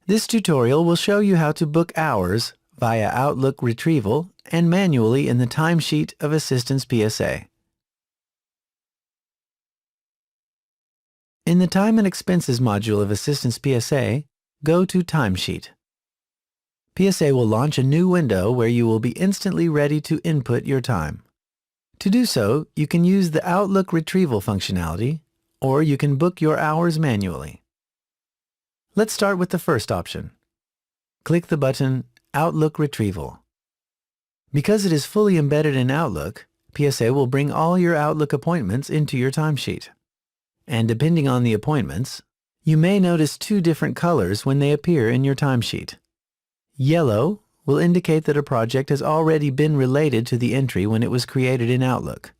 This tutorial will show you how to book hours via Outlook retrieval and manually in the timesheet of Assistance PSA. In the Time and Expenses module of Assistance PSA, go to Timesheet. PSA will launch a new window where you will be instantly ready to input your time. To do so, you can use the Outlook retrieval functionality, or you can book your hours manually. Let's start with the first option. Click the button Outlook Retrieval. Because it is fully embedded in Outlook, PSA will bring all your Outlook appointments into your timesheet. And depending on the appointments, you may notice two different colors when they appear in your timesheet. Yellow will indicate that a project has already been related to the entry when it was created in Outlook.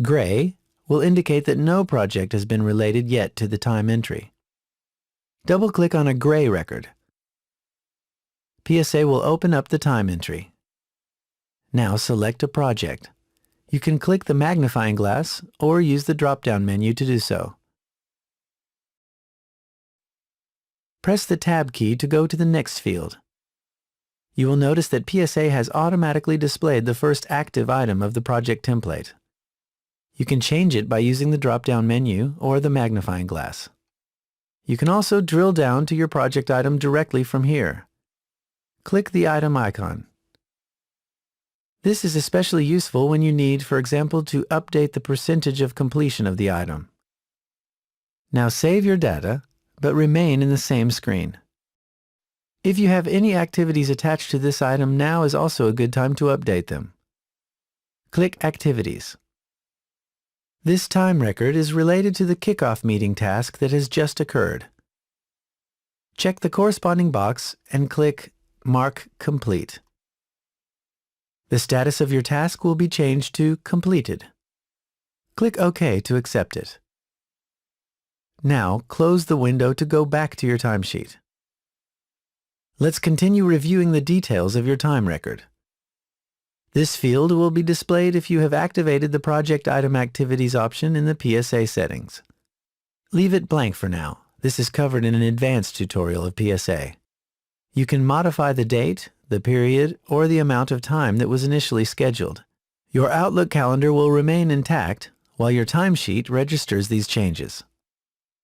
Gray will indicate that no project has been related yet to the time entry. Double-click on a gray record. PSA will open up the time entry. Now select a project. You can click the magnifying glass or use the drop-down menu to do so. Press the Tab key to go to the next field. You will notice that PSA has automatically displayed the first active item of the project template. You can change it by using the drop-down menu or the magnifying glass. You can also drill down to your project item directly from here. Click the item icon. This is especially useful when you need, for example, to update the percentage of completion of the item. Now save your data, but remain in the same screen. If you have any activities attached to this item, now is also a good time to update them. Click Activities. This time record is related to the kickoff meeting task that has just occurred. Check the corresponding box and click Mark Complete. The status of your task will be changed to Completed. Click OK to accept it. Now close the window to go back to your timesheet. Let's continue reviewing the details of your time record. This field will be displayed if you have activated the Project Item Activities option in the PSA settings. Leave it blank for now. This is covered in an advanced tutorial of PSA. You can modify the date, the period, or the amount of time that was initially scheduled. Your Outlook calendar will remain intact while your timesheet registers these changes.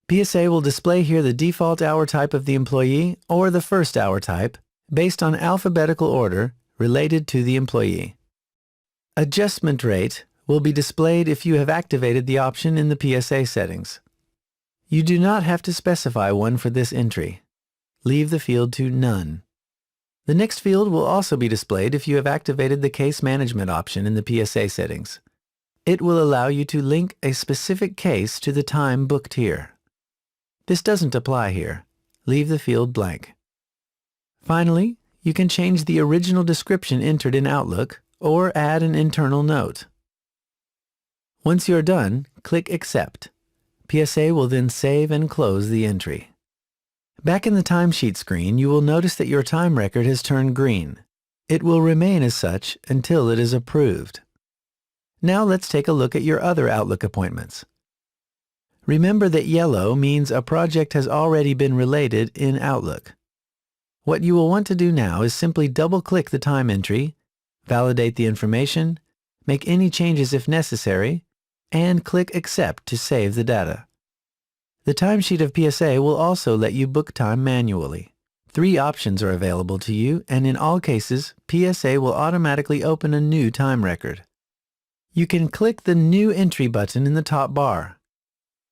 PSA will display here the default hour type of the employee or the first hour type based on alphabetical order related to the employee. Adjustment rate will be displayed if you have activated the option in the PSA settings. You do not have to specify one for this entry. Leave the field to None. The next field will also be displayed if you have activated the Case Management option in the PSA settings. It will allow you to link a specific case to the time booked here. This doesn't apply here. Leave the field blank. Finally, you can change the original description entered in Outlook or add an internal note. Once you're done, click Accept. PSA will then save and close the entry. Back in the timesheet screen, you will notice that your time record has turned green. It will remain as such until it is approved. Now let's take a look at your other Outlook appointments. Remember that yellow means a project has already been related in Outlook. What you will want to do now is simply double-click the time entry, validate the information, make any changes if necessary, and click Accept to save the data. The timesheet of PSA will also let you book time manually. 3 options are available to you, and in all cases, PSA will automatically open a new time record. You can click the New Entry button in the top bar,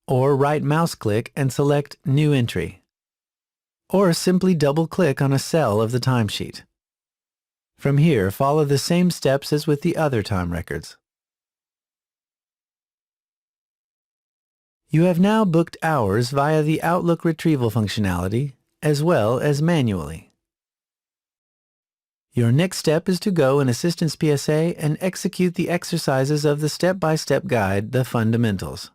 or right mouse click and select New Entry, or simply double-click on a cell of the timesheet. From here, follow the same steps as with the other time records. You have now booked hours via the Outlook retrieval functionality as well as manually. Your next step is to go in Assistance PSA and execute the exercises of the step-by-step guide, The Fundamentals.